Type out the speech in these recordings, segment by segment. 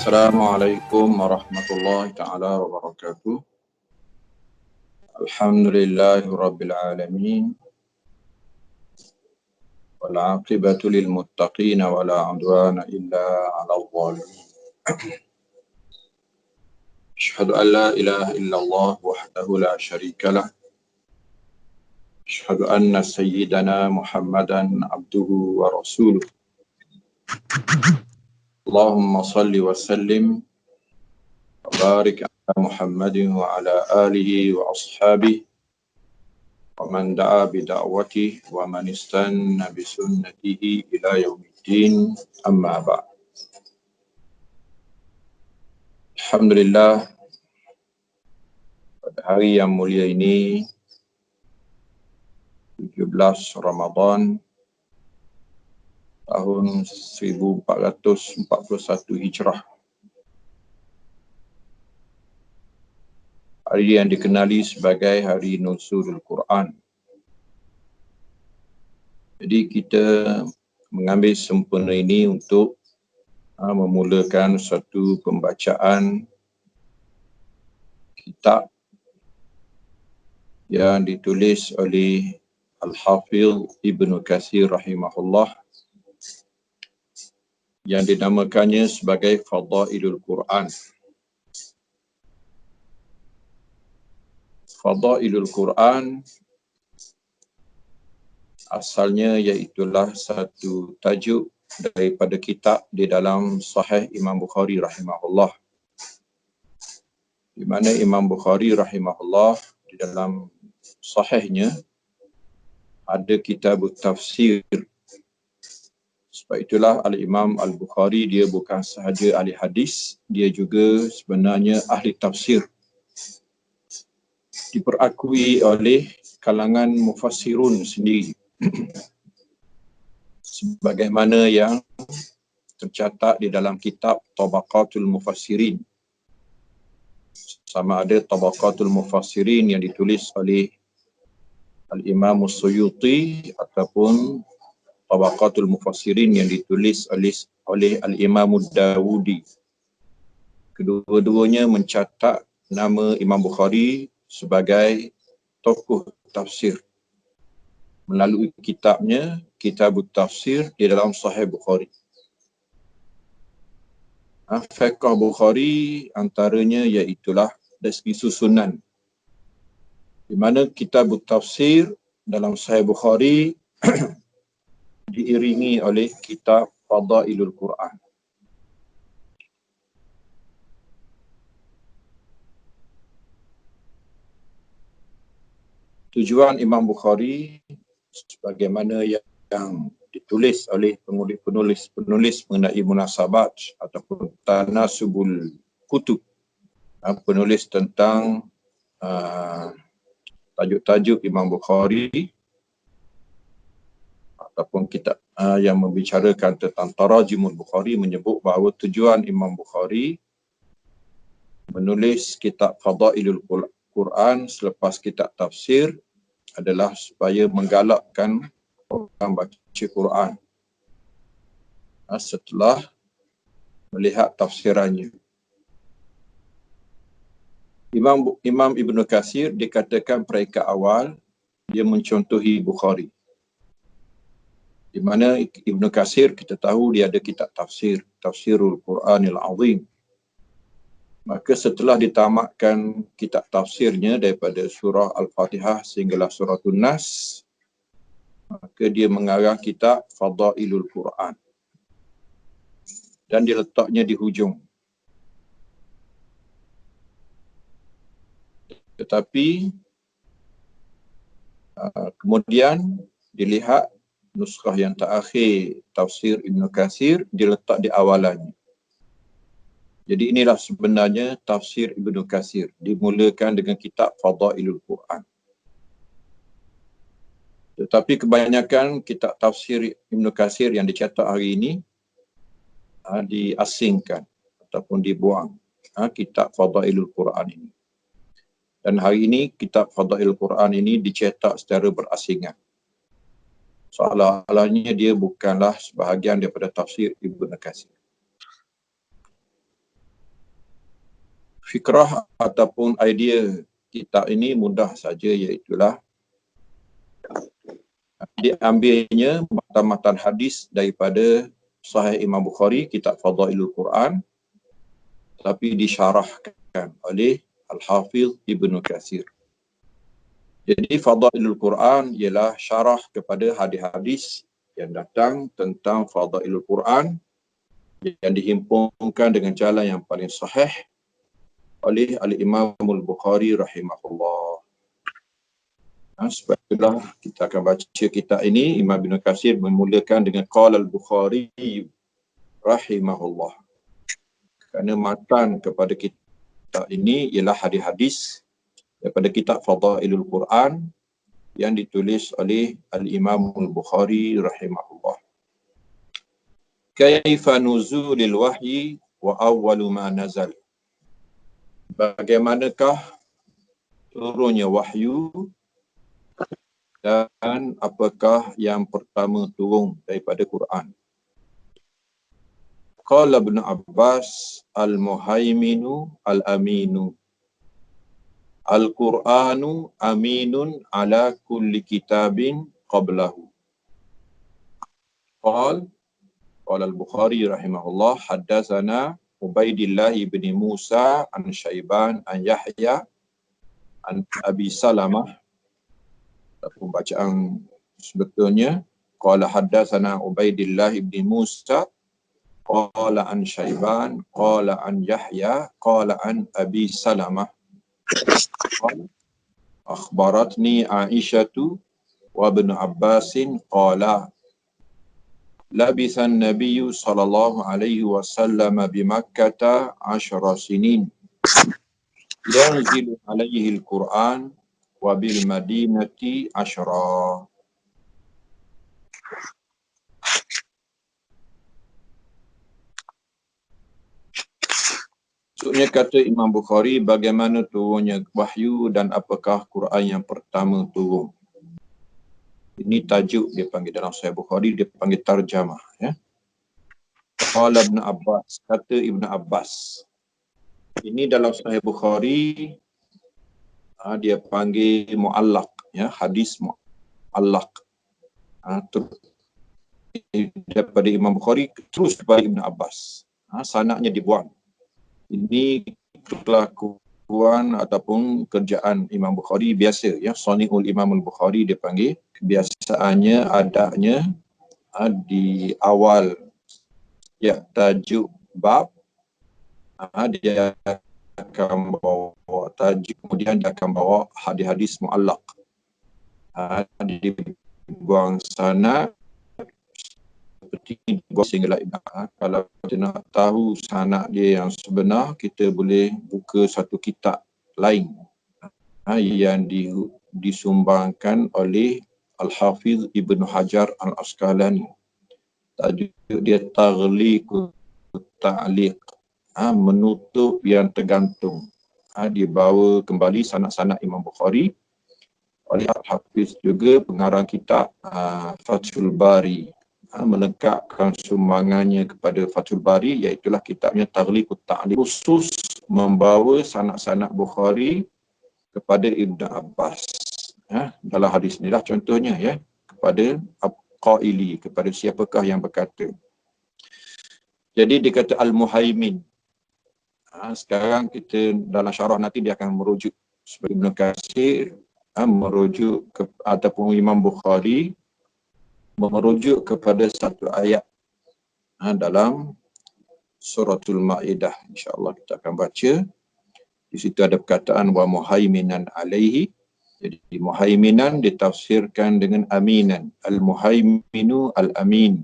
Assalamualaikum warahmatullahi ta'ala wabarakatuh. Alhamdulillahi rabbil alamin. Wal aqibatu lil muttaqin wa la udwana illa 'alal zalimin. Asyhadu an la ilaha illallah wahdahu la syarika lah. Asyhadu anna sayyidana Muhammadan abduhu wa rasuluh. Allahumma salli wa sallim wa barik ala Muhammadin wa ala alihi wa ashabihi wa man da'a bi da'watihi wa man istanna bi sunnatihi ila yaumiddin, amma ba'd. Alhamdulillah, pada hari yang mulia ini 17 Ramadan tahun 1441 Hijrah, hari yang dikenali sebagai Hari Nuzulul Quran. Jadi kita mengambil sempena ini untuk memulakan satu pembacaan kitab yang ditulis oleh Al-Hafidh Ibnu Katsir rahimahullah yang dinamakannya sebagai Fadailul Quran. Fadailul Quran asalnya iaitulah satu tajuk daripada kitab di dalam Sahih Imam Bukhari rahimahullah. Di mana Imam Bukhari rahimahullah di dalam sahihnya ada kitab tafsir. Sebab itulah Al-Imam Al-Bukhari dia bukan sahaja ahli hadis, dia juga sebenarnya ahli tafsir. Diperakui oleh kalangan mufassirun sendiri. Sebagaimana yang tercatat di dalam kitab Tabaqatul Mufassirin. Sama ada Tabaqatul Mufassirin yang ditulis oleh Al-Imam As-Suyuti ataupun Tabaqatul Mufassirin yang ditulis oleh Al-Imam Ad-Dawudi. Kedua-duanya mencatat nama Imam Bukhari sebagai tokoh tafsir melalui kitabnya Kitabut Tafsir di dalam Sahih Bukhari. Fiqh Bukhari antaranya iaitulah dari segi susunan, di mana Kitabut Tafsir dalam Sahih Bukhari diiringi oleh kitab Fadailul Quran. Tujuan Imam Bukhari sebagaimana yang ditulis oleh penulis mengenai munasabat ataupun tanasubul kutub, penulis tentang tajuk-tajuk Imam Bukhari ataupun kitab yang membicarakan tentang Tarajimul Bukhari, menyebut bahawa tujuan Imam Bukhari menulis kitab Fadailul Quran selepas kitab tafsir adalah supaya menggalakkan orang baca Quran setelah melihat tafsirannya. Imam Ibnu Katsir dikatakan peringkat awal dia mencontohi Bukhari. Di mana Ibnu Katsir kita tahu dia ada kitab tafsir, Tafsirul Quranil Azim. Maka setelah ditamatkan kitab tafsirnya daripada surah Al-Fatihah sehinggalah surah An-Nas, maka dia mengarang kitab Fadailul Quran. Dan diletaknya di hujung. Tetapi kemudian dilihat nuskah yang terakhir tafsir Ibnu Katsir diletak di awalannya. Jadi inilah sebenarnya tafsir Ibnu Katsir, dimulakan dengan kitab Fadailul Quran. Tetapi kebanyakan kitab tafsir Ibnu Katsir yang dicetak hari ini diasingkan ataupun dibuang kitab Fadailul Quran ini. Dan hari ini kitab Fadailul Quran ini dicetak secara berasingan. Seolah-olahnya dia bukanlah sebahagian daripada tafsir Ibnu Katsir. Fikrah ataupun idea kitab ini mudah saja, iaitulah diambilnya matan-matan hadis daripada Sahih Imam Bukhari, kitab Fadailul Quran, tapi disyarahkan oleh Al-Hafiz Ibnu Katsir. Jadi Fadailul Quran ialah syarah kepada hadis-hadis yang datang tentang Fadailul Quran yang dihimpunkan dengan jalan yang paling sahih oleh Al-Imam Al-Bukhari rahimahullah. Sebab itulah kita akan baca kitab ini. Imam Ibn Katsir memulakan dengan Qala Al-Bukhari rahimahullah. Kerana matan kepada kitab ini ialah hadis-hadis daripada kitab Fadailul Quran yang ditulis oleh Al-Imam Al-Bukhari rahimahullah. Kaifa nuzulil wahyi wa awwalu ma nazal. Bagaimanakah turunnya wahyu dan apakah yang pertama turun daripada Quran? Qala Ibn Abbas al-muhaiminu al-aminu. Al-Quranu aminun ala kulli kitabin qablahu. Qala al-Bukhari rahimahullah haddatsana Ubaidillah bin Musa an Syaiban an Yahya an Abi Salamah. Pembacaan sebetulnya qala haddatsana Ubaidillah bin Musa qala an Syaiban qala an Yahya qala an Abi Salamah akhbaratni Aisyatu wa Ibn Abbasin qala labisan Nabiyyu sallallahu alaihi wasallam bi Makkah 10 sinin yanzilu alaihi al-Quran wa bil Madinati 10. Maksudnya kata Imam Bukhari, bagaimana turunnya wahyu dan apakah Quran yang pertama turun. Ini tajuk dia panggil dalam Sahih Bukhari, dia panggil tarjamah. Ya. Qala Ibn Abbas, kata Ibn Abbas. Ini dalam Sahih Bukhari, dia panggil mu'allaq, ya, hadis mu'allaq. Daripada Imam Bukhari terus kepada Ibn Abbas. Sanadnya dibuang. Ini kelakuan ataupun kerjaan Imam Bukhari biasa, ya. Sani'ul Imam Al-Bukhari dia panggil. Kebiasaannya, adanya di awal ya tajuk bab, dia akan bawa tajuk, kemudian dia akan bawa hadis-hadis mu'allaq. Dibuang sana seperti buat singgah kalau kita nak tahu sanad dia yang sebenar, kita boleh buka satu kitab lain yang disumbangkan oleh Al-Hafiz Ibn Hajar Al-Asqalani. Tajuk dia Taghliqut Ta'liq, menutup yang tergantung. Dibawa kembali sanad-sanad Imam Bukhari oleh Al-Hafiz juga pengarang kitab Fathul Bari, melengkapkan sumbangannya kepada Fathul Bari, iaitulah kitabnya Taghliqut Ta'liq, khusus membawa sanad-sanad Bukhari kepada Ibn Abbas. Dalam hadis inilah contohnya, ya, kepada qaili, kepada siapakah yang berkata. Jadi dia kata Al-Muhaimin. Sekarang kita dalam syarah nanti dia akan merujuk seperti Ibn Katsir, merujuk ataupun Imam Bukhari merujuk kepada satu ayat dalam suratul Maidah. InsyaAllah kita akan baca. Di situ ada perkataan wa muhaiminan alaihi. Jadi muhaiminan ditafsirkan dengan aminan. Al-muhaiminu al-amin,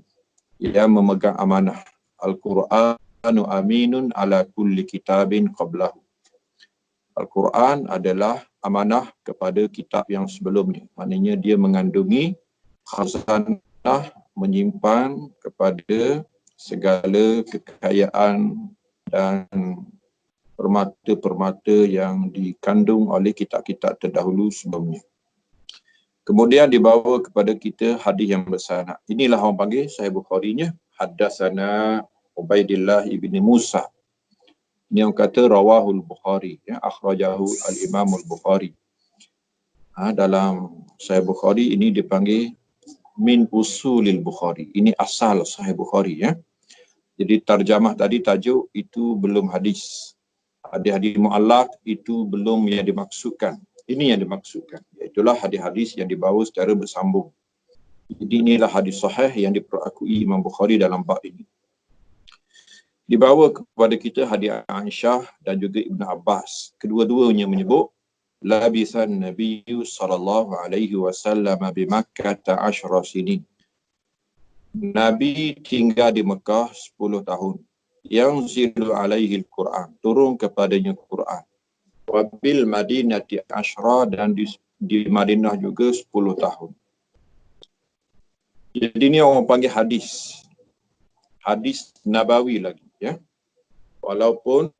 yang memegang amanah. Al-Quranu aminun ala kulli kitabin qablahu. Al-Quran adalah amanah kepada kitab yang sebelumnya. Maknanya dia mengandungi khazanah, menyimpan kepada segala kekayaan dan permata-permata yang dikandung oleh kitab-kitab terdahulu sebelumnya. Kemudian dibawa kepada kita hadis yang bersanad. Inilah orang panggil Sahih Bukharinya. Haddatsana Ubaidillah ibn Musa. Ini yang kata rawahul Bukhari, ya, akhrajahu al-Imam al-Bukhari. Dalam Sahih Bukhari ini dipanggil min usulil Bukhari. Ini asal Sahih Bukhari, ya. Jadi tarjamah tadi tajuk itu belum hadis. Hadis-hadis mu'allaq itu belum yang dimaksudkan. Ini yang dimaksudkan. Iaitulah hadis-hadis yang dibawa secara bersambung. Jadi inilah hadis sahih yang diperakui Imam Bukhari dalam bab ini. Dibawa kepada kita hadis Aisyah dan juga Ibn Abbas. Kedua-duanya menyebut labisan Nabi sallallahu alaihi wasallam di Makkah 10 sinin. Nabi tinggal di Mekah 10 tahun. Yang zilu alaihi al-Quran, turun kepadanya Quran. Wabil Madinati 10 dan di Madinah juga 10 tahun. Jadi ini orang panggil hadis. Hadis Nabawi lagi, ya. Walaupun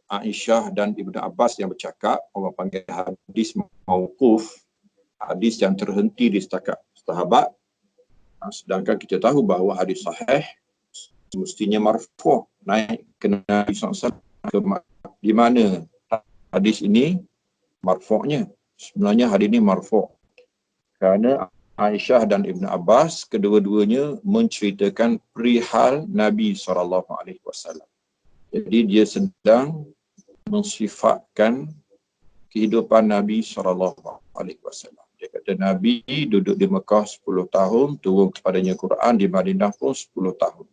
Aisyah dan Ibn Abbas yang bercakap, orang panggil hadis mauquf, hadis yang terhenti di setakat sahabat. Sedangkan kita tahu bahawa hadis sahih mestinya marfu', naik ke Nabi SAW. Di mana hadis ini marfu'nya? Sebenarnya hadis ini marfu'. Kerana Aisyah dan Ibn Abbas kedua-duanya menceritakan perihal Nabi SAW. Jadi dia sedang mensifatkan kehidupan Nabi SAW. Dia kata Nabi duduk di Mekah 10 tahun, turun kepadanya Quran, di Madinah pun 10 tahun.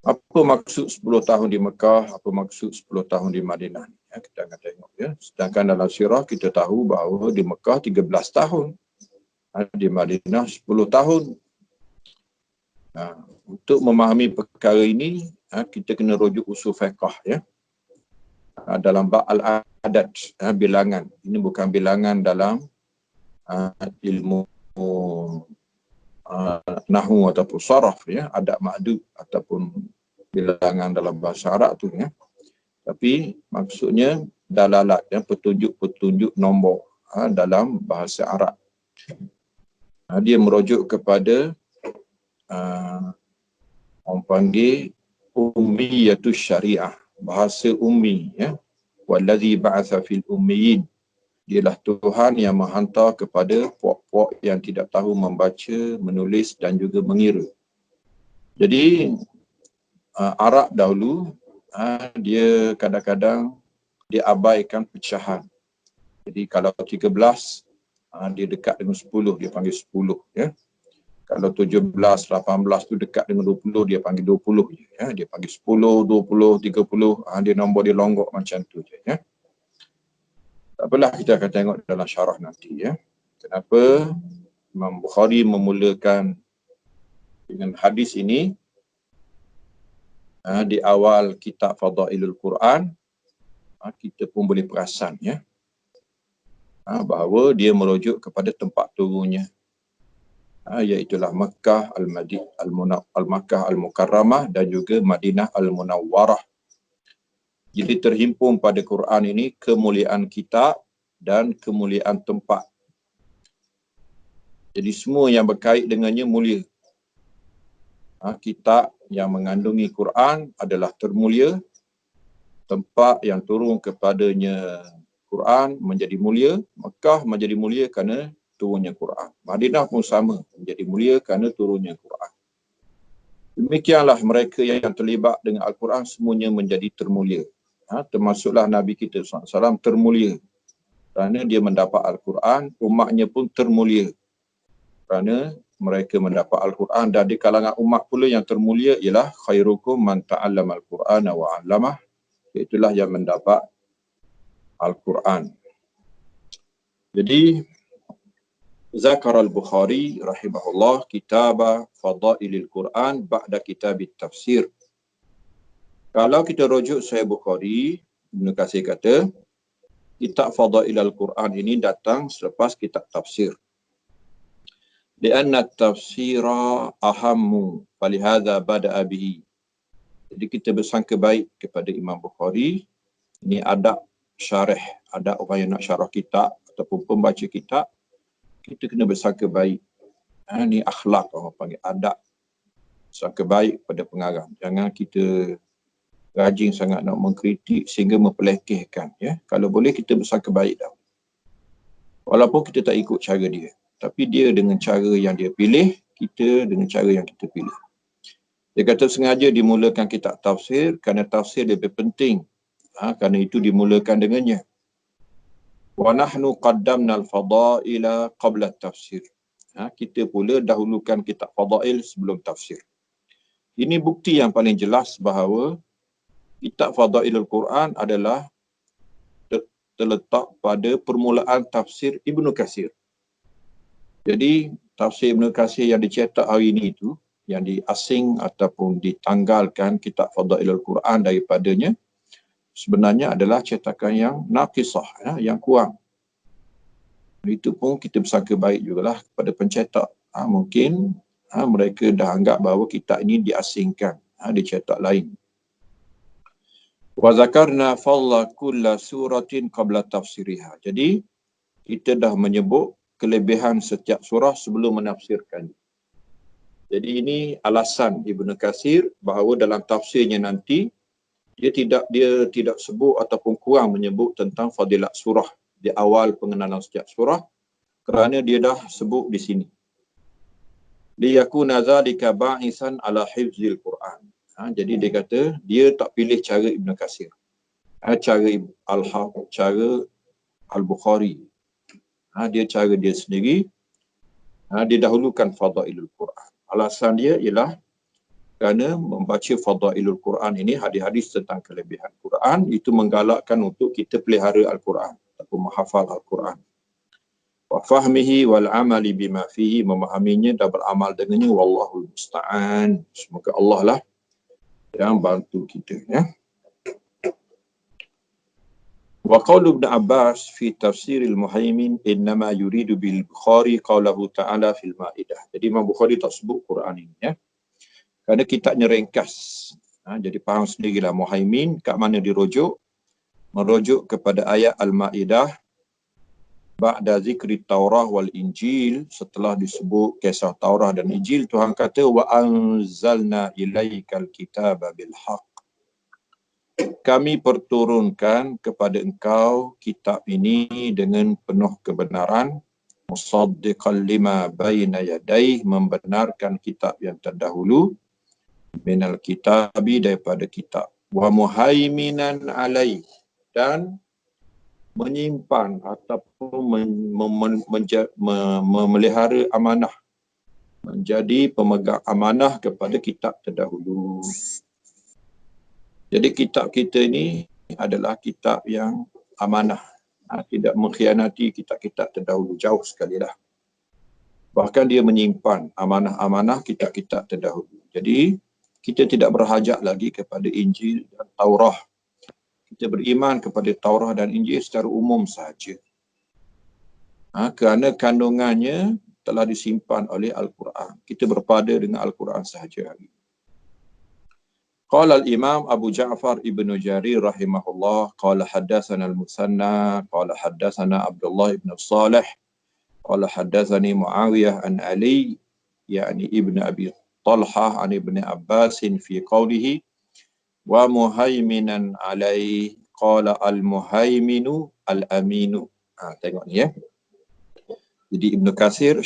Apa maksud 10 tahun di Mekah, apa maksud 10 tahun di Madinah? Ya, kita akan tengok, ya. Sedangkan dalam sirah kita tahu bahawa di Mekah 13 tahun. Di Madinah 10 tahun. Untuk memahami perkara ini, kita kena rujuk usul fiqh, ya. Dalam bab al-adad, bilangan. Ini bukan bilangan dalam ilmu nahwu ataupun saraf, ya, adad ma'dud ataupun bilangan dalam bahasa Arab tu, ya. Tapi maksudnya dalalat, ya, petunjuk-petunjuk nombor dalam bahasa Arab. Dia merujuk kepada orang panggil ummiyatus syariah, bahasa ummi, ya. Wallazi ba'atha fil ummiyin, dialah Tuhan yang menghantar kepada puak-puak yang tidak tahu membaca, menulis dan juga mengira. Jadi Arab dahulu dia kadang-kadang diabaikan pecahan. Jadi kalau 13 dia dekat dengan 10, dia panggil 10, ya. Kalau 17, 18 tu dekat dengan 20, dia panggil 20 je, ya. Dia panggil 10, 20, 30, dia nombor dia longgok macam tu je, ya. Tak apalah, kita akan tengok dalam syarah nanti, ya. Kenapa Imam Bukhari memulakan dengan hadis ini di awal kitab Fadailul Quran. Kita pun boleh perasan, ya, bahawa dia merujuk kepada tempat turunnya, iaitulah Makkah Al-Makkah Al-Mukarramah dan juga Madinah Al-Munawwarah. Jadi terhimpun pada Quran ini kemuliaan kitab dan kemuliaan tempat. Jadi semua yang berkait dengannya mulia. Kitab yang mengandungi Quran adalah termulia. Tempat yang turun kepadanya Quran menjadi mulia. Makkah menjadi mulia kerana turunnya Quran. Madinah pun sama, menjadi mulia kerana turunnya Quran. Demikianlah mereka yang terlibat dengan Al-Quran semuanya menjadi termulia. Termasuklah Nabi kita SAW termulia kerana dia mendapat Al-Quran. Umatnya pun termulia kerana mereka mendapat Al-Quran. Dan di kalangan umat pula yang termulia ialah khairukum man ta'allama Al-Quran wa 'allamah. Itulah yang mendapat Al-Quran. Jadi Zakar al-Bukhari rahimahullah kitab Fadailil Quran ba'da kitab tafsir. Kalau kita rujuk Sahih Bukhari, Ibn Katsir kata kitab Fadailil Quran ini datang selepas kitab tafsir. Lianna tafsira ahammu falihadza bada'a bihi. Jadi kita bersangka baik kepada Imam Bukhari. Ini adab syarah, adab orang yang nak syarah kitab ataupun pembaca kitab, kita kena bersangka baik. Ini akhlak, orang panggil adab. Bersangka baik pada pengarang. Jangan kita rajin sangat nak mengkritik sehingga mempelekehkan. Ya. Kalau boleh kita bersangka baik dah. Walaupun kita tak ikut cara dia. Tapi dia dengan cara yang dia pilih, kita dengan cara yang kita pilih. Dia kata sengaja dimulakan kitab tafsir kerana tafsir lebih penting. Kerana itu dimulakan dengannya. Wa nahnu qaddamna al-fadaila qabla tafsir. Kita pula dahulukan kitab fadail sebelum tafsir. Ini bukti yang paling jelas bahawa kitab Fadailul Quran adalah terletak pada permulaan tafsir Ibnu Katsir. Jadi tafsir Ibnu Katsir yang dicetak hari ini itu, yang diasing ataupun ditanggalkan kitab Fadailul Quran daripadanya, sebenarnya adalah cetakan yang naqisah, yang kurang. Itu pun kita bersangka baik jugalah kepada pencetak. Mungkin mereka dah anggap bahawa kitab ini diasingkan, dicetak lain. Wa zakarna fadla kulla suratin qabla tafsiriha. Jadi kita dah menyebut kelebihan setiap surah sebelum menafsirkan. Jadi ini alasan Ibnu Katsir bahawa dalam tafsirnya nanti dia tidak sebut ataupun kurang menyebut tentang fadilat surah di awal pengenalan setiap surah kerana dia dah sebut di sini. Liyakuna zalika ba'isan ala hifzil Quran. Jadi dia kata dia tak pilih cara Ibnu Katsir. Cara Al-Bukhari. Dia cara dia sendiri. Dia dahulukan Fadailul Quran. Alasan dia ialah kerana membaca Fadailul Quran ini, hadis-hadis tentang kelebihan Quran, itu menggalakkan untuk kita pelihara Al-Quran ataupun menghafal Al-Quran. Wa fahmihi wal amali bima fihi, memahaminya dan beramal dengannya. Wallahul musta'an. Semoga Allah lah yang bantu kita. Ya. Wa qaulu Ibn Abbas fi tafsiril Muhaimin innama yuridu bil Bukhari qaulahu ta'ala fil Maidah. Jadi Imam Bukhari tak sebut Quran ini, ya. Kerana kitabnya ringkas. Jadi faham sendirilah Muhaimin kat mana dirujuk. Merujuk kepada ayat Al-Maidah ba'da zikri Taurah wal Injil, setelah disebut kisah Taurah dan Injil, Tuhan kata wa anzalna ilaikal kitaba bil haqq. Kami perturunkan kepada engkau kitab ini dengan penuh kebenaran, musaddiqan lima baina yadayh, membenarkan kitab yang terdahulu, minal kitabi, daripada kitab, wa muhaiminan alaih, dan menyimpan ataupun memelihara amanah, menjadi pemegang amanah kepada kitab terdahulu. Jadi kitab kita ini adalah kitab yang amanah. Tidak mengkhianati kitab-kitab terdahulu, jauh sekali lah. Bahkan dia menyimpan amanah-amanah kitab-kitab terdahulu. Jadi kita tidak berhajat lagi kepada Injil dan Taurah. Kita beriman kepada Taurah dan Injil secara umum sahaja. Kerana kandungannya telah disimpan oleh Al-Quran. Kita berpada dengan Al-Quran sahaja. Qala al-Imam Abu Ja'far Ibn Jarir rahimahullah, qala haddatsana al-Musanna, qala haddatsana Abdullah ibn Salih, qala haddatsani Muawiyah an Ali, yakni Ibn Abi Talhah an Ibn Abbas fi qawlihi wa muhaiminan alaih, qala al-muhaiminu al-aminu. Tengok ni, ya. Jadi Ibn Katsir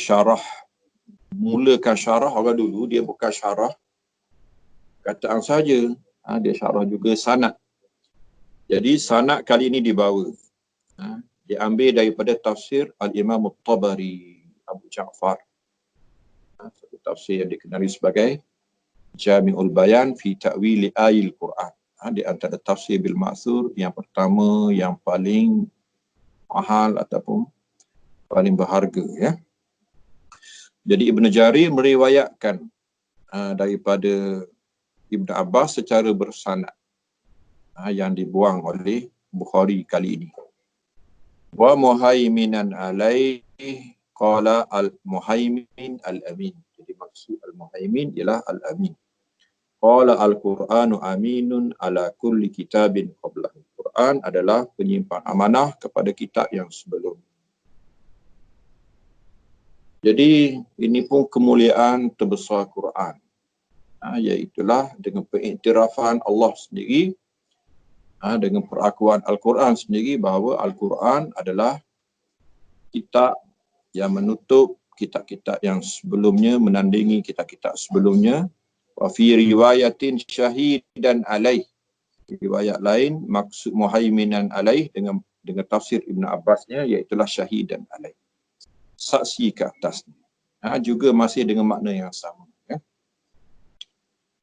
mulakan syarah orang dulu, dia bukan syarah kataan saja, dia syarah juga sanad. Jadi sanad kali ini dibawa, diambil daripada tafsir Al-Imam At-Tabari Abu Ja'far, satu tafsir yang dikenali sebagai Jami'ul Bayan fi Ta'wili Ayil Quran. Di antara tafsir bil Ma'thur yang pertama, yang paling mahal ataupun paling berharga, ya. Jadi Ibn Jarir meriwayatkan daripada Ibn Abbas secara bersanad, yang dibuang oleh Bukhari kali ini. Wa muhaiminan alaih, qala al-muhaimin al-amin. Jadi maksud al-muhaimin ialah al-amin. Qala al-Qur'anu aminun ala kulli kitabin qablah. Quran adalah penyimpan amanah kepada kitab yang sebelum. Jadi ini pun kemuliaan terbesar Quran. Iaitulah dengan pengiktirafan Allah sendiri dengan perakuan Al-Quran sendiri bahawa Al-Quran adalah kitab yang menutup kitab-kitab yang sebelumnya, menandingi kitab-kitab sebelumnya. Wa fi riwayatin syahidan alaih. Riwayat lain maksud muhaiminan alaih dengan tafsir Ibn Abbasnya iaitulah syahidan alaih. Saksi ke atasnya. Juga masih dengan makna yang sama.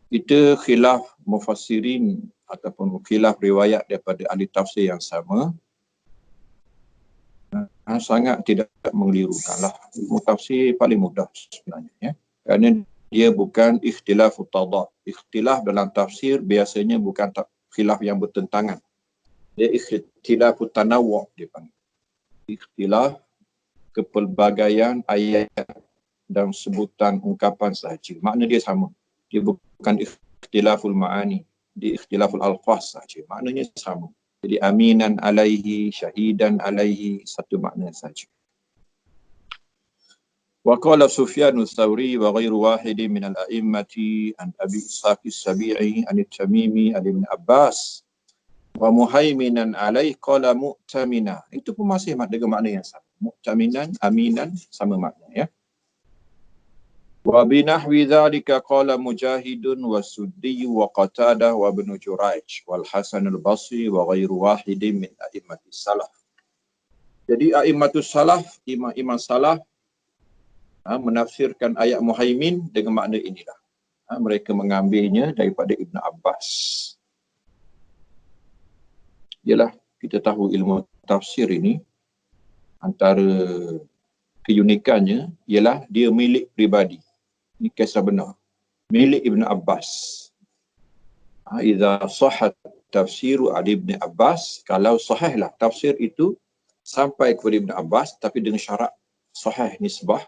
Kita khilaf mufassirin ataupun khilaf riwayat daripada ahli tafsir yang sama, sangat tidak mengelirukanlah. Ilmu tafsir paling mudah sebenarnya. Kerana dia bukan ikhtilaf tadad. Ikhtilaf dalam tafsir biasanya bukan khilaf yang bertentangan. Dia ikhtilaf tanawwu' dia panggil. Ikhtilaf kepelbagaian ayat dan sebutan ungkapan sahaja. Makna dia sama. Dia bukan ikhtilaful ma'ani. Dia ikhtilaful alfaz sahaja. Maknanya sama. Jadi aminan alaihi, syahidan alaihi, satu makna sahaja. Wa qala Sufyan ats-Tsauri wa ghairu wahidin min al-a'immati an Abi Ishaq as-Sabi'i an at-Tamimi an Ibn Abbas wa muhaiminan alaihi qala mu'tamina. Itu pun masih dengan makna yang sama. Mu'taminan, aminan, sama makna ya. Wa binahwi dzalika qala Mujahidun wa Suddi wa Qatadah wa Ibnu Jurayj wal Hasan al-Basri wa ghairu wahidin min a'immatis salaf. Jadi a'immatus salaf, imam salaf menafsirkan ayat muhaimin dengan makna inilah. Mereka mengambilnya daripada Ibn Abbas. Yalah, kita tahu ilmu tafsir ini antara keunikannya ialah dia milik pribadi. Ini kisah benar. Milik Ibn Abbas. Idza sahhat tafsiru Ali Ibn Abbas, kalau sahihlah tafsir itu sampai kepada Ibn Abbas tapi dengan syarat sahih nisbah,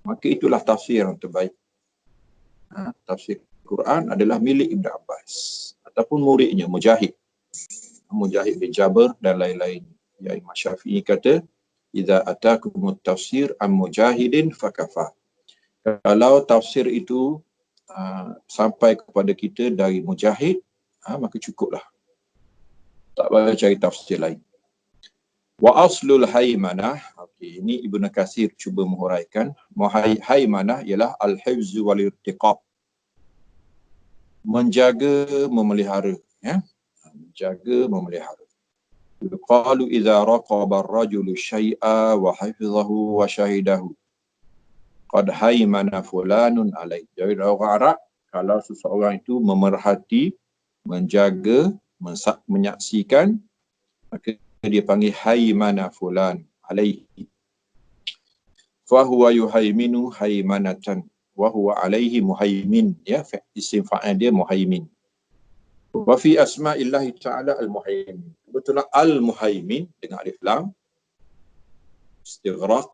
maka itulah tafsir yang terbaik. Tafsir Quran adalah milik Ibn Abbas ataupun muridnya Mujahid. Mujahid bin Jabir dan lain-lain. Ya, Imam Syafi'i kata, "Idza atakumut tafsir am Mujahidin fakafa." Kalau tafsir itu sampai kepada kita dari Mujahid, maka cukuplah. Tak payah cari tafsir lain. Wa aslul haimanah, ini Ibnu Katsir cuba menghuraikan. Haimanah ialah al-hifz wal irtiqab. Menjaga, memelihara, ya. Menjaga, memelihara. Qalu idza raqaba ar-rajulu syai'a wa hafizahu wa syahidahu qad haimana fulanun alaih. Jadi orang Arab, kalau seseorang itu memerhati, menjaga, menyaksikan, maka dia panggil haimana fulan alaihi. Fa huwa yuhaiminu haimanatan wa huwa alaihi muhaimin, ya, isim fa'il dia muhaimin. Wa fi asma'illahi ta'ala al-muhaimin. Betul al-muhaimin dengan alif lam istighraq.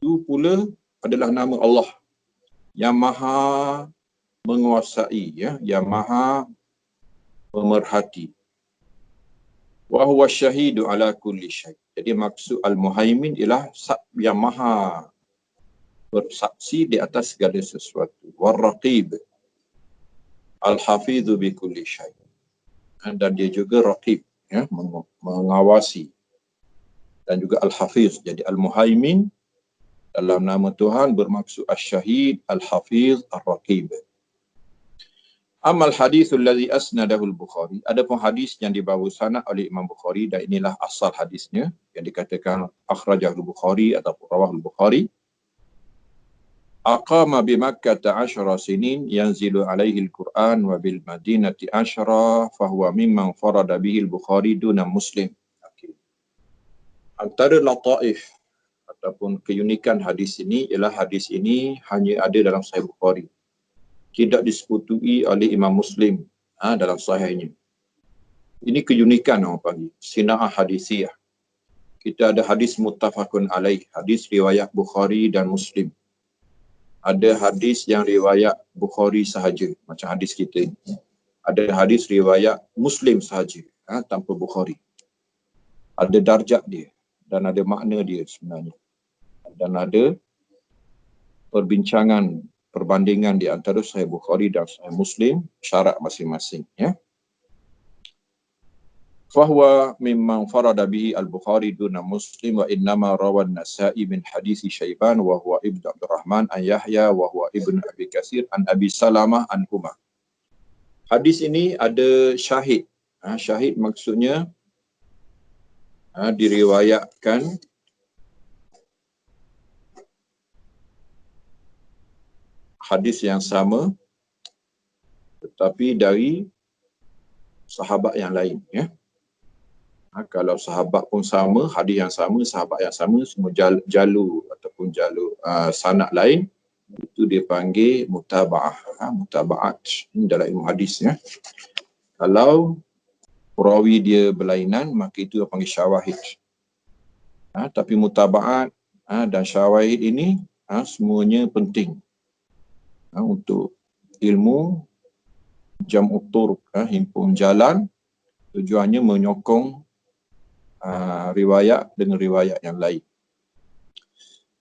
Itu pula adalah nama Allah yang maha menguasai, ya, yang maha memerhati. Wa huwa syahidu ala kulli syai. Jadi maksud al-muhaimin ialah yang maha bersaksi di atas segala sesuatu. War-raqib al-hafidhu bi kulli syai. Dan dia juga raqib, ya, mengawasi. Dan juga al-hafiz. Jadi al-muhaimin dalam nama Tuhan bermaksud asy-syahid, al-hafiz, ar-raqib. Amal hadithul ladzi asnadahu al-Bukhari. Adapun hadis yang dibawa sanad oleh Imam Bukhari, dan inilah asal hadisnya yang dikatakan akhrajahu al-Bukhari ataupun rawahu al-Bukhari. Aqama bi Makkah 10 sinin yanzilu alaihi al-Quran wa bil Madinati 10 fa huwa mimman farada bihi al-Bukhari duna Muslim. Antara lataif ataupun keunikan hadis ini ialah hadis ini hanya ada dalam Sahih Bukhari. Tidak disebutui oleh Imam Muslim dalam sahihnya. Ini keunikan orang panggil sina'ah hadisiyah. Kita ada hadis muttafaqun alaih, hadis riwayat Bukhari dan Muslim. Ada hadis yang riwayat Bukhari sahaja, macam hadis kita ini. Ada hadis riwayat Muslim sahaja, tanpa Bukhari. Ada darjat dia dan ada makna dia sebenarnya. Dan ada perbandingan di antara Sahih Bukhari dan Sahih Muslim, syarat masing-masing, ya. Fahuwa mimman farada bihi al-Bukhari duna Muslim wa innama rawan Nasa'i min hadisi Syaiban wa huwa ibnu Abdurrahman an Yahya wa huwa ibnu Abi Katsir an Abi Salamah an Umar. Hadis ini ada syahid. Syahid maksudnya diriwayatkan hadis yang sama tetapi dari sahabat yang lain, ya. Kalau sahabat pun sama, hadis yang sama, sahabat yang sama, semua jalur ataupun jalur sanad lain, itu dipanggil mutaba'ah. Mutaba'at dalam ilmu hadis, ya. Kalau perawi dia berlainan, maka itu dipanggil syawahid. Tapi mutaba'at dan syawahid ini semuanya penting untuk ilmu jam'ut turuq, himpun jalan, tujuannya menyokong riwayat dengan riwayat yang lain.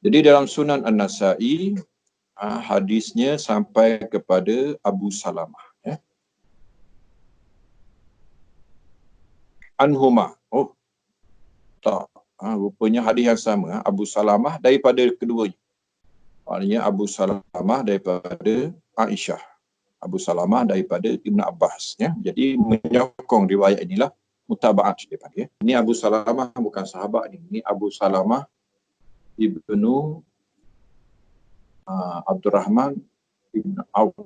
Jadi dalam Sunan An-Nasa'i, hadisnya sampai kepada Abu Salamah, ya. Anhuma. Oh, tak. Rupanya hadis yang sama. Abu Salamah daripada keduanya. Maknanya Abu Salamah daripada Aisyah. Abu Salamah daripada Ibn Abbas, ya. Jadi menyokong riwayat inilah mutaba'at dipanggil. Ini Abu Salamah bukan sahabat ni. Ini Abu Salamah Ibnu Abdurrahman Ibn Auf.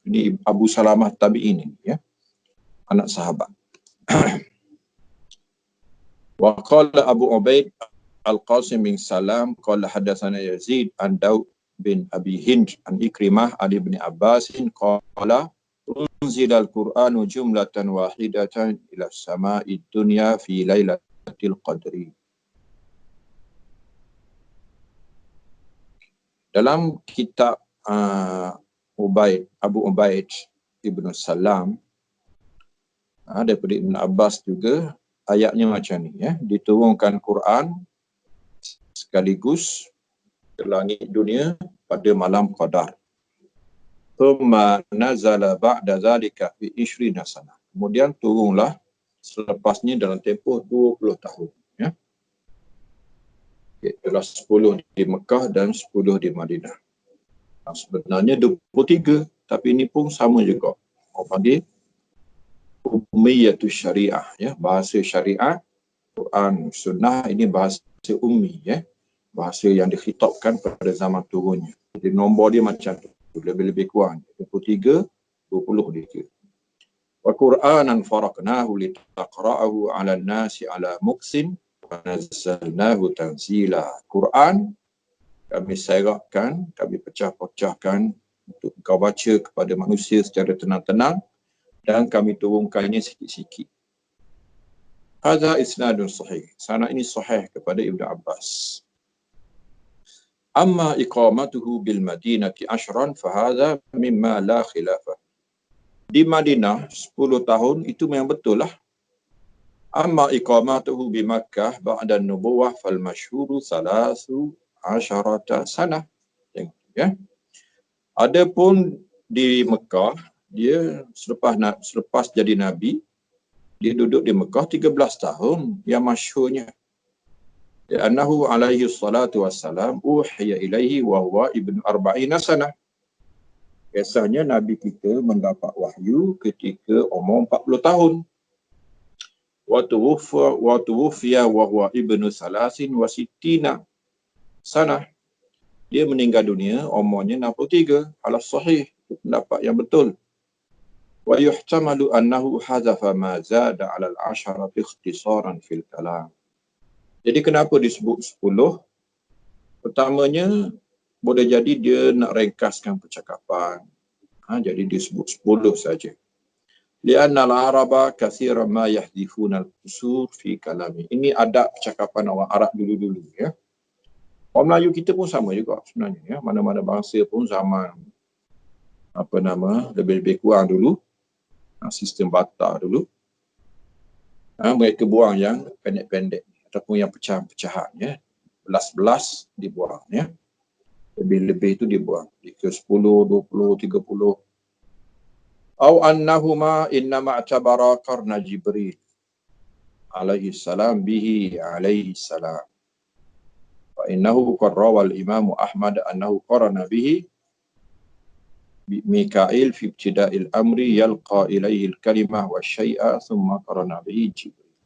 Ini Abu Salamah tabi'in ini, ya. Anak sahabat. Wa qala Abu Ubaid Al-Qasim bin Salam qala hadatsana Yazid an Daud bin Abi Hind an Ikrimah an Ibn Abbas qala unzila al-Qur'anu jumlatan wahidatan ila as-sama'i dunya fi lailatul qadri. Dalam kitab Abu Ubaid Ibn Salam daripada Ibn Abbas juga ayatnya macam ni, ya. Diturunkan Quran sekaligus ke langit dunia pada malam Qadar. Thumma nazala ba'da zalika fi 20 sanah. Kemudian turunlah selepasnya dalam tempoh 20 tahun, ya. Ialah 10 di Mekah dan 10 di Madinah. Sebenarnya 23, tapi ini pun sama juga. Orang panggil Ummiyatus Syariah, ya. Bahasa syariah, Quran, Sunnah ini bahasa ummi, ya. Bahasa yang dikhitabkan pada zaman turunnya. Jadi nombor dia macam tu, lebih-lebih kurang 23, 20 dia. Wa Qur'anan faraqnahu litaqra'ahu 'ala an-nasi 'ala muksin wa nazzalnahu tanzila. Quran kami serakkan, kami pecah-pecahkan untuk kau baca kepada manusia secara tenang-tenang dan kami turunkannya sikit-sikit. Hadza isnadun sahih. Sanad ini sahih kepada Ibnu Abbas. Amma iqamatuhu bil Madinati 10 fa hadza mimma la khilafah. Di Madinah 10 tahun itu memang betul lah. Amma iqamatuhu bi Makkah ba'da an-nubuwah fal masyhuru 13 sanah. Ya. Adapun di Mekah, dia selepas jadi nabi, dia duduk di Mekah 13 tahun yang masyhurnya. Annahu alaihi salatu wassalam uhiya ilaihi wa huwa ibnu 40 sanah. Biasanya Nabi kita mendapat wahyu ketika umur 40 tahun. Wa tuwfiya wa huwa ibnu 63 sanah. Dia meninggal dunia umurnya 63. Alas sahih, itu pendapat yang betul. Wa yuhtamalu annahu hazafa ma zada 'ala al-'asharati ikhtisaran fil kalam. Jadi kenapa disebut 10? Pertamanya, boleh jadi dia nak ringkaskan percakapan. Jadi disebut 10 saja. Lianna al-araba kathiran ma yahdifuna al-qusur fi kalami. Ini adab percakapan orang Arab dulu-dulu, ya. Orang Melayu kita pun sama juga sebenarnya, ya. Mana-mana bangsa pun zaman lebih-lebih kurang dulu, sistem Batak dulu. Mereka buang yang pendek-pendek ataupun yang pecah-pecahan, ya. Belas-belas dibuang, ya. Lebih-lebih itu dibuang. Jika 10, 20, 30 Au annahuma innama i'tabara qarna Jibril alaihi salam bihi alaihi salam. Fa innahu qad rawa al-Imam Ahmad annahu qarana bihi Mikail fi ibtida'il amri yalqa ilaihi al-kalimah wa syai'a thumma qarana bihi Jibril.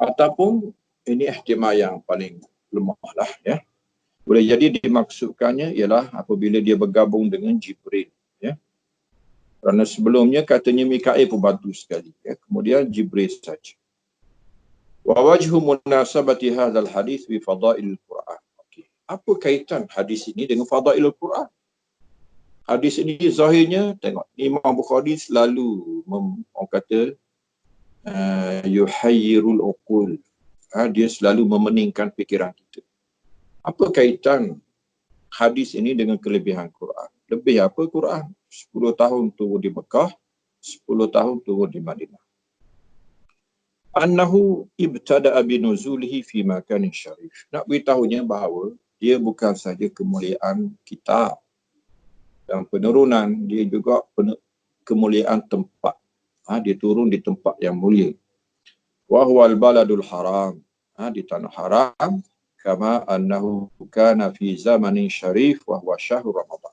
Ataupun ini ihtimal yang paling lemah lah ya. Boleh jadi dimaksudkannya ialah apabila dia bergabung dengan Jibril ya. Kerana sebelumnya katanya Mikail pun bantu sekali ya. Kemudian Jibril saja. Wa wajhu munasabati hadzal hadis bi fadailil Quran. Okey. Apa kaitan hadis ini dengan fadailul Quran? Hadis ini zahirnya tengok Imam Bukhari selalu orang kata yuhayyirul uqul. Dia selalu memeningkan fikiran kita. Apa kaitan hadis ini dengan kelebihan Quran? Lebih apa Quran? 10 tahun turun di Mekah, 10 tahun turun di Madinah. Annahu ibtada'a binuzulihi fi makanin syarif. Nak beritahunya bahawa dia bukan saja kemuliaan kitab dan penurunan, dia juga kemuliaan tempat. Dia turun di tempat yang mulia. Wa huwal baladul haram. Di tanah haram. Kama annahu kana fi zamanin syarif wa huwa syahrul Ramadan.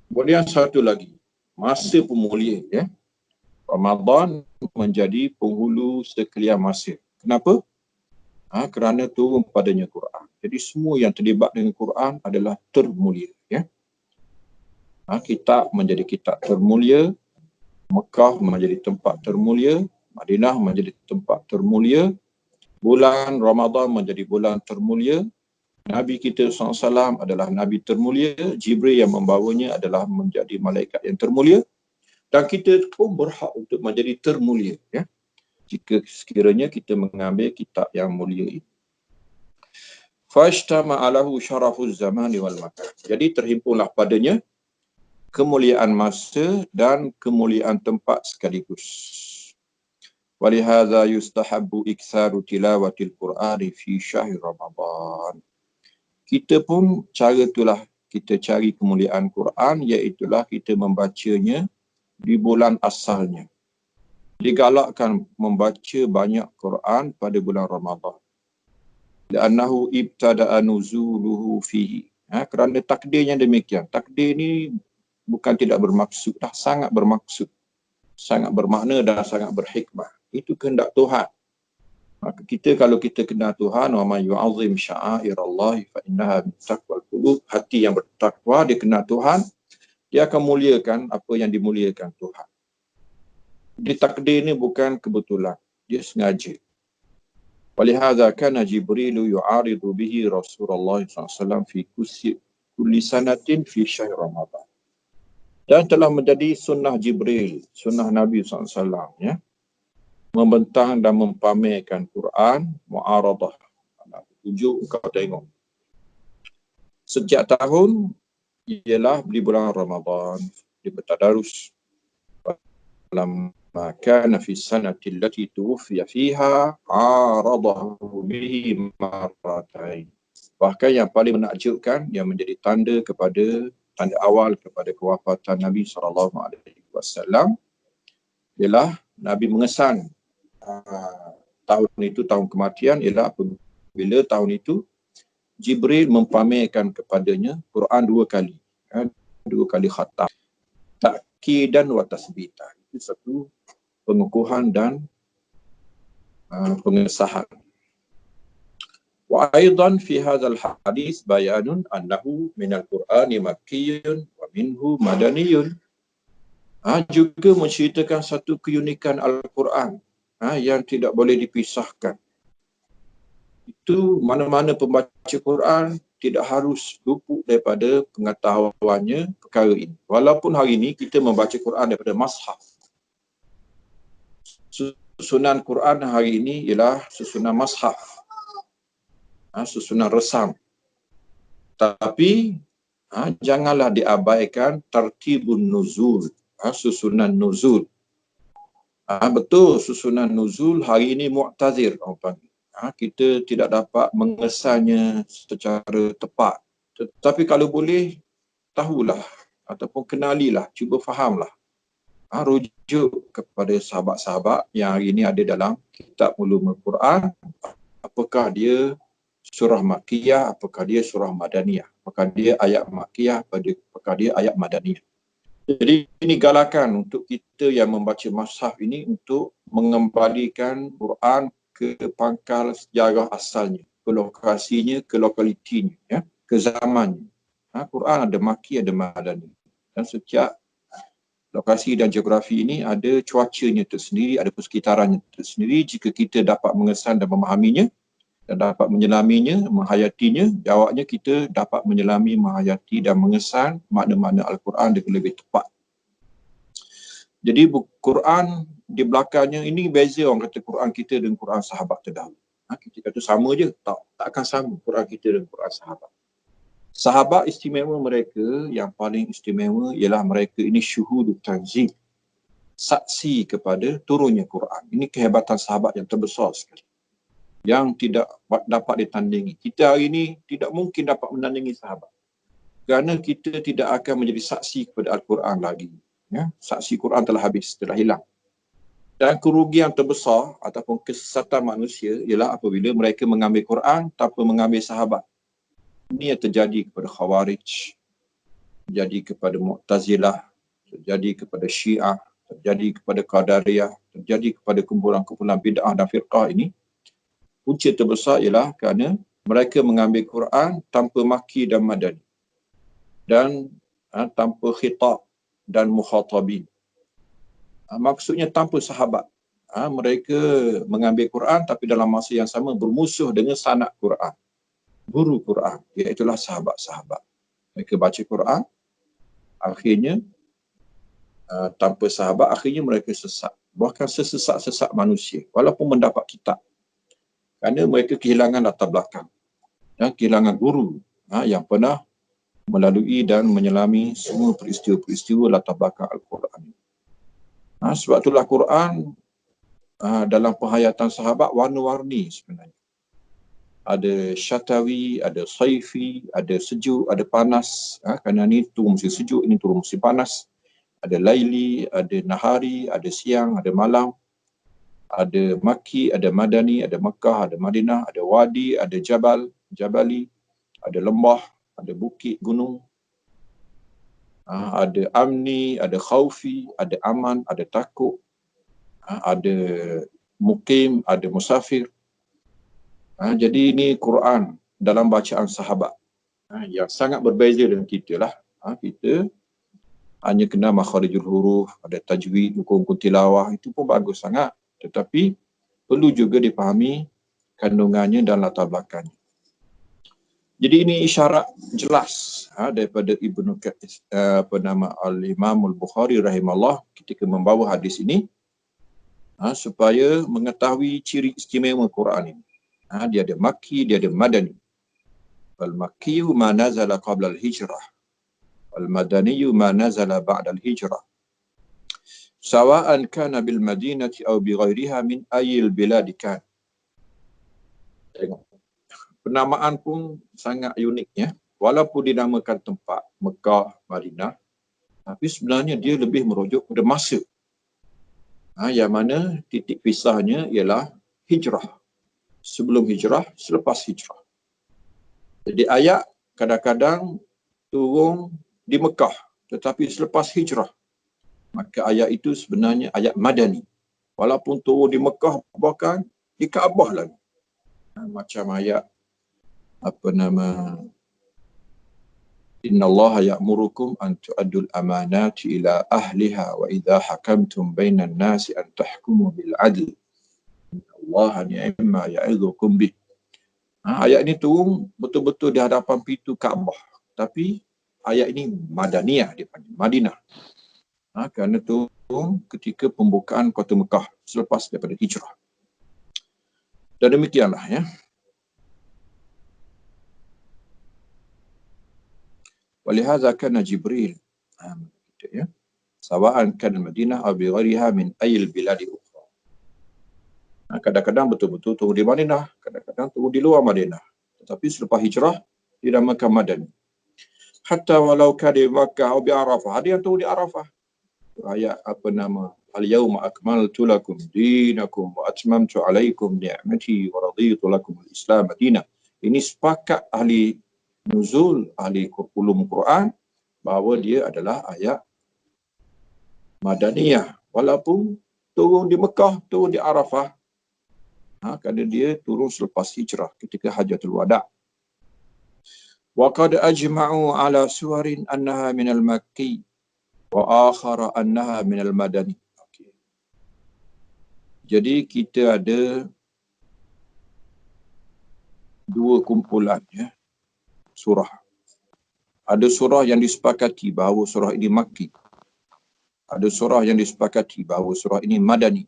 Kemudian satu lagi, masa pemulia ya. Ramadan menjadi penghulu sekalian masa. Kenapa? Kerana turun padanya Quran. Jadi semua yang terlibat dengan Quran adalah termulia ya. Kitab menjadi kitab termulia, Mekah menjadi tempat termulia, Madinah menjadi tempat termulia, bulan Ramadan menjadi bulan termulia, Nabi kita SAW adalah Nabi termulia, Jibril yang membawanya adalah menjadi malaikat yang termulia, dan kita pun berhak untuk menjadi termulia ya, jika sekiranya kita mengambil kitab yang mulia ini. Fashtama'alahu syarafuz zamani wal makan. Jadi terhimpunlah padanya kemuliaan masa dan kemuliaan tempat sekaligus. Walihadza yustahabbu iktsaru tilawatil Qur'ani fi syahr Ramadan. Kita pun cara itulah kita cari kemuliaan Quran, iaitulah kita membacanya di bulan asalnya. Digalakkan membaca banyak Quran pada bulan Ramadan. Li'annahu ibtada'a nuzuluhu fihi. Kerana takdirnya demikian. Takdir ni bukan tidak bermaksud, dah sangat bermaksud. Sangat bermakna dan sangat berhikmah. Itu kehendak Tuhan. Maka kita kalau kita kenal Tuhan, wa man yu'azzim sya'airallahi fa innaha min taqwal qulub. Hati yang bertakwa dia kenal Tuhan, dia akan muliakan apa yang dimuliakan Tuhan. Di takdir ni bukan kebetulan, dia sengaja. Walihadza kana Jibril yu'aridu bihi Rasulullah SAW fi kulli sanatin fi syahr Ramadan. Dan telah menjadi sunnah Jibril, sunnah Nabi SAW ya, membentang dan mempamerkan Quran, mu'aradah. Tujuh kau tengok. Setiap tahun ialah di bulan Ramadan, di bertadarus. Lamma kana fi sanati allati tuwfiya fiha aradahu bihi marratain. Bahkan yang paling menakjubkan, yang menjadi tanda awal kepada kewafatan Nabi SAW ialah Nabi mengesan tahun itu, tahun kematian, ialah apabila tahun itu Jibril mempamerkan kepadanya Quran 2 kali. 2 kali khatam. Ta'kidan wa tasbitan. Itu satu pengukuhan dan pengesahan. Wa aidan fi hadzal hadis bayanun annahu minal Qur'ani makkiyyun wa minhu madaniyun. Juga menceritakan satu keunikan Al-Quran yang tidak boleh dipisahkan. Itu mana-mana pembaca Quran tidak harus luput daripada pengetahuannya perkara ini. Walaupun hari ini kita membaca Quran daripada mashaf. Susunan Quran hari ini ialah susunan mashaf. Susunan resam. Tapi janganlah diabaikan tartibun nuzul, susunan nuzul. Betul, susunan nuzul hari ini mu'tazir orang panggil. Kita tidak dapat mengesannya secara tepat. Tetapi kalau boleh, tahulah ataupun kenalilah, cuba fahamlah rujuk kepada sahabat-sahabat yang hari ini ada dalam kitab Ulumul Quran. Apakah dia surah Makkiyah, apakah dia surah Madaniyah, apakah dia ayat Makkiyah, apakah dia ayat Madaniyah. Jadi ini galakan untuk kita yang membaca mushaf ini untuk mengembalikan Quran ke pangkal sejarah asalnya, ke lokasinya, ke lokalitinya, ya, ke zamannya. Quran ada Makki, ada Madani. Dan setiap lokasi dan geografi ini ada cuacanya tersendiri, ada persekitarannya tersendiri. Jika kita dapat mengesan dan memahaminya dan dapat menyelaminya, menghayatinya, jawabnya kita dapat menyelami, menghayati dan mengesan makna-makna Al-Quran dengan lebih tepat. Jadi Quran di belakangnya ini beza orang kata Quran kita dengan Quran sahabat terdahulu. Kita kata sama je, takkan sama Quran kita dengan Quran sahabat. Sahabat istimewa mereka, yang paling istimewa ialah mereka ini syuhudut tanzil, saksi kepada turunnya Quran. Ini kehebatan sahabat yang terbesar sekali, yang tidak dapat ditandingi. Kita hari ini tidak mungkin dapat menandingi sahabat, kerana kita tidak akan menjadi saksi kepada Al-Quran lagi. Ya, saksi Quran telah habis, telah hilang. Dan kerugian terbesar ataupun kesesatan manusia ialah apabila mereka mengambil Quran tanpa mengambil sahabat. Ini yang terjadi kepada Khawarij, terjadi kepada Mu'tazilah, terjadi kepada Syiah, terjadi kepada Qadariyah, terjadi kepada kumpulan-kumpulan bid'ah dan firqah ini. Punca terbesar ialah kerana mereka mengambil Quran tanpa Makki dan Madani, dan tanpa khitab dan mukhatabin. Maksudnya tanpa sahabat. Mereka mengambil Quran tapi dalam masa yang sama bermusuh dengan sanak Quran, guru Quran, iaitulah sahabat-sahabat. Mereka baca Quran, akhirnya tanpa sahabat, akhirnya mereka sesat. Bahkan sesesat-sesat manusia, walaupun mendapat kitab. Kerana mereka kehilangan latar belakang, kehilangan guru yang pernah melalui dan menyelami semua peristiwa-peristiwa latar belakang Al-Quran. Sebab itulah Quran dalam penghayatan sahabat warna-warni sebenarnya. Ada syatawi, ada saifi, ada sejuk, ada panas. Kerana ni turun musim sejuk, ini turun musim panas. Ada laili, ada nahari, ada siang, ada malam. Ada Makki, ada Madani, ada Makkah, ada Madinah, ada wadi, ada jabali, ada lembah, ada bukit, gunung. Ada amni, ada khaufi, ada aman, ada takut. Ada mukim, ada musafir. Jadi ini Quran dalam bacaan sahabat yang sangat berbeza dengan kita lah. Kita hanya kena makharijul huruf, ada tajwid, hukum tilawah, itu pun bagus sangat. Tetapi perlu juga dipahami kandungannya dan latar belakangnya. Jadi ini isyarat jelas daripada Ibnu Al-Imam Al-Bukhari rahimahullah ketika membawa hadis ini, supaya mengetahui ciri istimewa Quran ini. Dia ada Makki, dia ada Madani. Al-Makkiyu ma nazala qabla al-hijrah. Al-Madaniyu ma nazala ba'da al-hijrah. Sawa'an kana bil Madinati aw bi ghairiha min ayil bilad kan. Tengok. Penamaan pun sangat unik ya. Walaupun dinamakan tempat Mekah, Madinah, tapi sebenarnya dia lebih merujuk pada masa. Yang mana titik pisahnya ialah hijrah. Sebelum hijrah, selepas hijrah. Jadi ayat kadang-kadang turun di Mekah, tetapi selepas hijrah. Maka ayat itu sebenarnya ayat Madani. Walaupun turun di Mekah, bahkan di Kaabah lagi. Macam ayat Inna Allah ya'murukum an tu'addul amanati ila ahliha wa idha hakamtum bainan nasi an tahkumu bil adl. Allah ni'ma ya'idhukum bih. Ayat ini turun betul-betul di hadapan pintu Kaabah. Tapi ayat ini Madaniyah, dipanggil Madinah. Kerana turun ketika pembukaan kota Mekah selepas daripada hijrah. Dan demikianlah ya. Walihadza kana Jibril ya. Sawa'an kana Madinah aw bi ghairiha min ayil bilad ukhra. Kadang-kadang betul-betul turun di Madinah, kadang-kadang turun di luar Madinah. Tetapi selepas hijrah dinamakan Madani. Hatta walau kana di Makkah atau di Arafah. Ada yang turun di Arafah. ayat apa nama, al-yawma akmaltu lakum dinakum wa atmamtu alaikum ni'mati wa raditu lakum al-islam madinah. Ini sepakat ahli nuzul, ahli ulum Quran bahawa dia adalah ayat Madaniyah. Walaupun turun di Mekah, turun di Arafah, kerana dia turun selepas hijrah ketika Hajatul Wada'. Wa qad ajma'u ala suwarin annaha minal makki wa akhara annaha minal madani. Okay. Jadi kita ada dua kumpulan surah. Ada surah yang disepakati bahawa surah ini makki. Ada surah yang disepakati bahawa surah ini madani.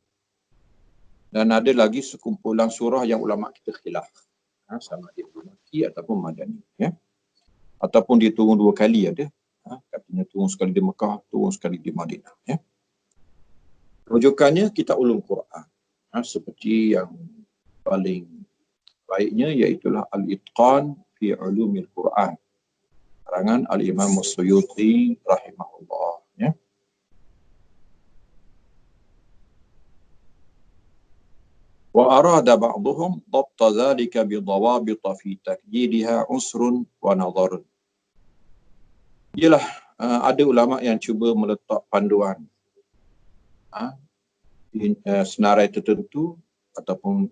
Dan ada lagi sekumpulan surah yang ulama kita khilaf. Sama dia makki ataupun madani. Ataupun dia turun dua kali ada. Katanya turun sekali di Mekah, turun sekali di Madinah. Rujukannya kitab ulum Quran. Seperti yang paling baiknya iaitulah Al-Itqan fi Ulumil Quran. Karangan Al-Imam As-Suyuti rahimahullah. Wa arada ba'duhum dhabta dhalika bi dhawabit fi takjidiha usrun wa nadharun. Ialah ada ulama yang cuba meletak panduan senarai tertentu ataupun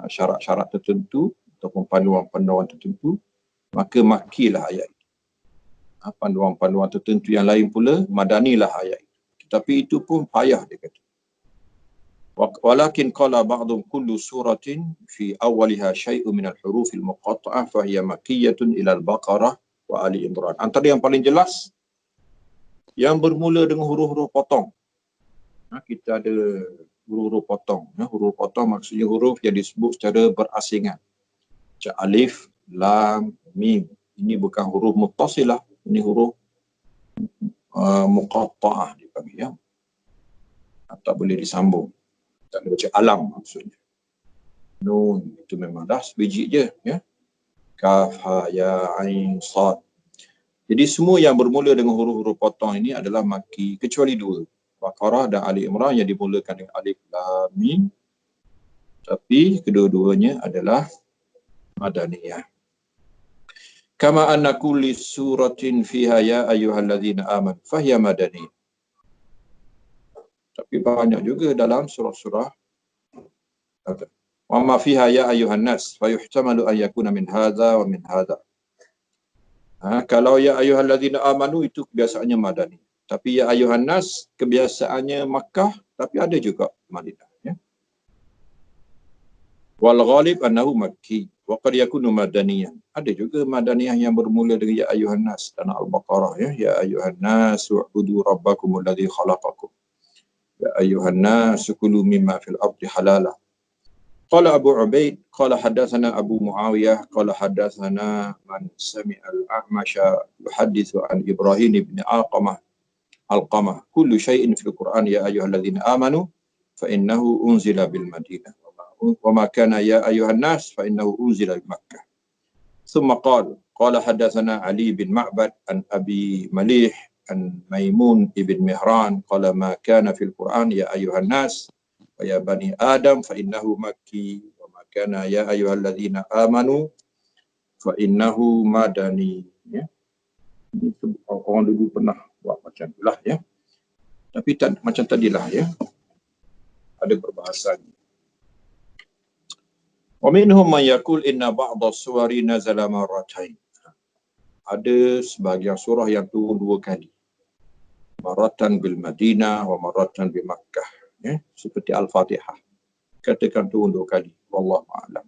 syarat-syarat tertentu ataupun panduan-panduan tertentu, maka makilah ayat itu. Panduan-panduan tertentu yang lain pula madanilah ayat itu. Tetapi itu pun payah dia kata. Walakin qala ba'dhum kullu suratin fi awwaliha syai'un min al-huruf al-muqatta'ah fa hiya makkiyatun ila al-Baqarah wa Ali Imran. Antara yang paling jelas yang bermula dengan huruf-huruf potong. Kita ada huruf-huruf potong. Huruf potong maksudnya huruf yang disebut secara berasingan. Macam alif, lam, mim. Ini bukan huruf muttasilah. Ini huruf muqatta'ah dipanggil. Tak boleh disambung. Tak boleh baca alam maksudnya. Nun itu memang dah sebiji je. Kaf, ha, ya, ain, sad. Jadi semua yang bermula dengan huruf-huruf potong ini adalah makki kecuali dua. Baqarah dan Ali Imran yang dimulakan dengan alif, lam, mim. Tapi kedua-duanya adalah madaniyah. Kama anna kulli suratin fiha ya ayyuhalladzina amanu fahiya madaniyah. Tapi banyak juga dalam surah-surah wa ma fiha ya ayyuhan nas fayuhtamalu an yakuna min hadza wa min hadza. Kalau ya ayyuhalladzina amanu itu kebiasaannya madani. Tapi ya ayyuhan nas kebiasaannya Makkah, tapi ada juga Madinah. Wal ghalib annahu makki wa qad yakunu madaniyan. Ada juga madaniyah yang bermula dengan ya ayyuhan nas dan Al-Baqarah ya ayyuhan nas wa'budu rabbakum alladhi khalaqakum. Ya ayyuhan nas kulu mimma fil ardi halala. Qala Abu Ubaid qala hadatsana Abu Muawiyah qala hadatsana man sami'a al-A'masha yuhadditsu an Ibrahim ibn Alqamah kullu syai'in fil Qur'an ya ayyuhalladzina amanu fa innahu unzila bil Madinah wa ma kana ya ayyuhan nas fa innahu unzila bi Makkah. Thumma qala hadatsana Ali bin Ma'bad an Abi Malih an Maimun ibn Mihran qala ma kana fil Qur'an ya ayyuhan nas wa ya bani Adam fa innahu makki wa ma kana ya ayyuhalladzina amanu fa innahu madani. Orang dulu pernah buat macam itulah Tapi macam tadilah ada perbahasan. Wa minhum man yaqul inna ba'dha as-suwari nazala marratain. Ada sebahagian surah yang turun dua kali. Marratan bil Madinah wa marratan bi Makkah. Seperti Al-Fatihah. Katakan turun dua kali. Wallahu a'lam.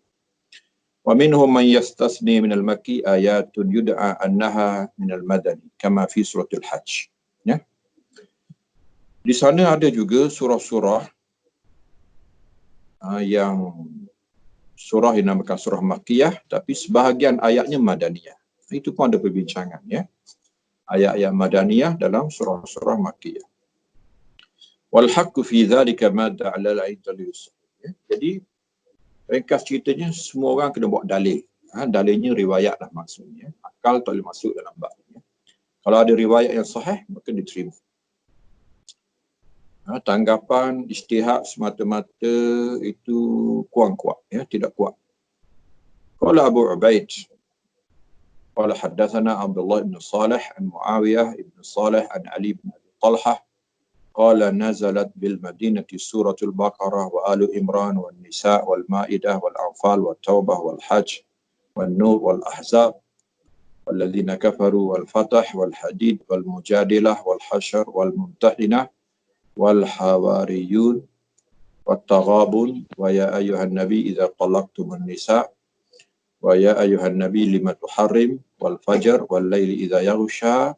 Wa minhum man yastasni min al-makki ayatun yud'a annaha min al-madani kama fi suratul Hajj. Di sana ada juga surah-surah yang surah yang dinamakan surah Makkiyah tapi sebahagian ayatnya madaniyah. Itu pun ada perbincangan ayat-ayat madaniyah dalam surah-surah Makkiyah. Wal haqqu fi dzalika ma da'ala al-'idlus. Jadi ringkas ceritanya semua orang kena buat dalil. Dalilnya riwayat lah maksudnya. Akal tak boleh masuk dalam bab. Kalau ada riwayat yang sahih maka diterima. Tanggapan ijtihad semata-mata itu kurang kuat, ya, tidak kuat. Qala Abu Ubaid qala haddatsana Abdullah bin Salih an Muawiyah bin Salih an Ali bin Abi Talhah qala nazalat bil Madinati suratul Baqarah wa Alu Imran wan Nisa wal Maidah wal Anfal wat Taubah wal Hajj wan Nur wal Ahzab والذين كفروا والفتح والحديد والمجادلة والحشر والممتحنة والحواريون والتغابن ويا أيها النبي إذا طلقتم النساء ويا أيها النبي لما تحرم والفجر والليل إذا يغشى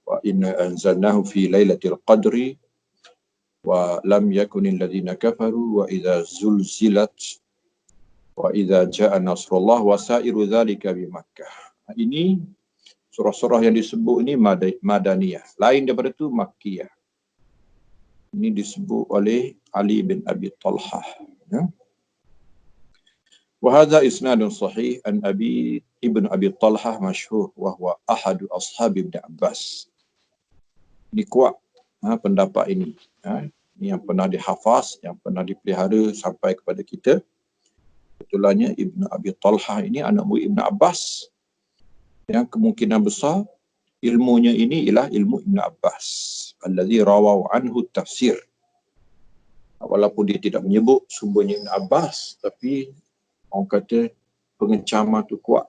وإن أنزلناه في ليلة القدر ولم يكن الذين كفروا وإذا زلزلت وإذا جاء نصر الله وسائر ذلك بمكة. Ini surah-surah yang disebut ini Madaniyah. Lain daripada itu Makkiyah. Ini disebut oleh Ali bin Abi Talhah. Ya. وهذا إسناد صحيح عن ابن أبي طلحة مشهور وهو أحد أصحاب ابن عباس. Ini kuat pendapat ini. Ini yang pernah dihafaz, yang pernah dipelihara sampai kepada kita. Betulnya Ibn Abi Talhah ini anak murid Ibn Abbas. Yang kemungkinan besar ilmunya ini ialah ilmu Ibn Abbas. Allazi rawaw anhu tafsir. Walaupun dia tidak menyebut sumbernya Ibn Abbas, tapi orang kata pengecaman tu kuat,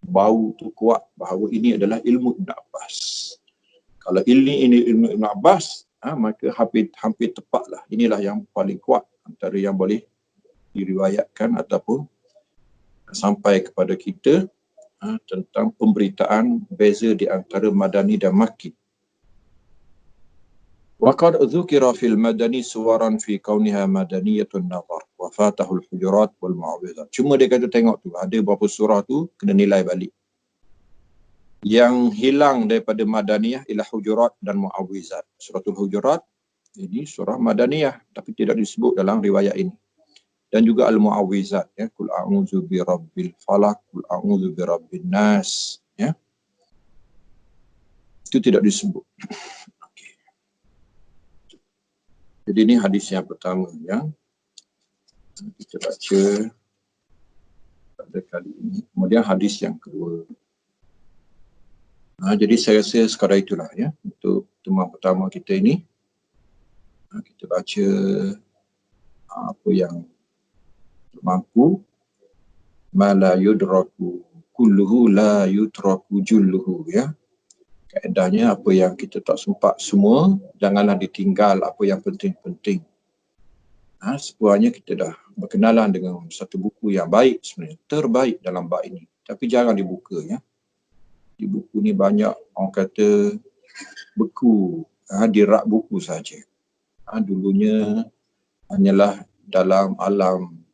bau tu kuat bahawa ini adalah ilmu Ibn Abbas. Kalau ini ilmu Ibn Abbas, maka hampir tepatlah. Inilah yang paling kuat antara yang boleh diriwayatkan ataupun sampai kepada kita tentang pemberitaan beza di antara Madani dan Makki. وقد ذكر في المدني سورا في كونها مدنية النظر وفاته الحجرات والمعوذات. Cuma dia kata tengok tu, ada beberapa surah tu kena nilai balik. Yang hilang daripada Madaniyah ialah Hujurat dan Mu'awwizat. Suratul Hujurat ini surah Madaniyah tapi tidak disebut dalam riwayat ini. Dan juga Al-Mu'awwizat, ya, Qul a'udzu birabbil falaq, Qul a'udzu birabbin nas, ya. Itu tidak disebut. Jadi ini hadis yang pertama yang kita baca pada kali ini. Kemudian hadis yang kedua. Jadi saya rasa sekadar itulah, ya, untuk pertemuan pertama kita ini. Kita baca apa yang mampu. Ma la yudraku kulluhu la yutraku julluhu, ya. Kaedahnya apa yang kita tak sempat semua, janganlah ditinggal apa yang penting-penting. Sebenarnya kita dah berkenalan dengan satu buku yang baik sebenarnya, terbaik dalam bab ini. Tapi jangan dibuka, ya. Di buku ni banyak orang kata beku, di rak buku saja. Dulunya hanyalah dalam alam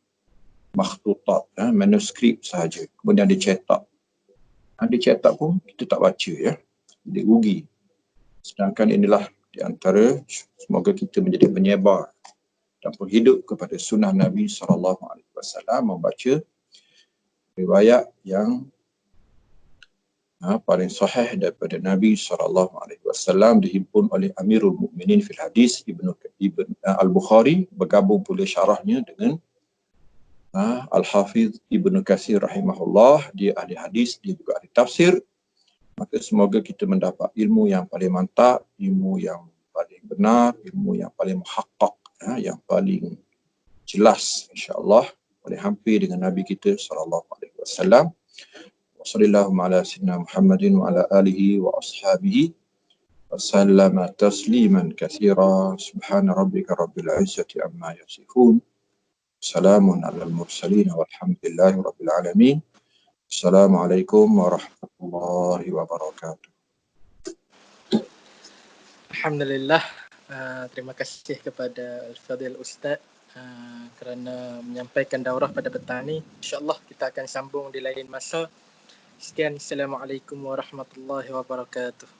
makhtutat, manuskrip sahaja. Kemudian dicetak. Dicetak pun kita tak baca, ya. Jadi rugi. Sedangkan inilah di antara, semoga kita menjadi penyebar dan berhidup kepada sunnah Nabi SAW, membaca riwayat yang paling sahih daripada Nabi SAW, dihimpun oleh Amirul Mukminin fil Hadis Ibn Al-Bukhari, bergabung pula syarahnya dengan Al-Hafiz Ibn Katsir rahimahullah. Dia ahli hadis, dia juga ahli tafsir. Maka semoga kita mendapat ilmu yang paling mantap, ilmu yang paling benar, ilmu yang paling muhaqqaq, yang paling jelas, insya-Allah, paling hampir dengan Nabi kita sallallahu alaihi wasallam. Wa sallallahu ala sayyidina Muhammadin wa ala alihi wa ashabihi wa sallama tasliman katsira. Subhana rabbika rabbil izzati amma yasifun. Salamun alal mursalin walhamdulillahi rabbil alamin. Assalamualaikum warahmatullahi wabarakatuh. Alhamdulillah. Terima kasih kepada Al-Fadhil Ustaz kerana menyampaikan daurah pada petang ini. InsyaAllah kita akan sambung di lain masa. Sekian. Assalamualaikum warahmatullahi wabarakatuh.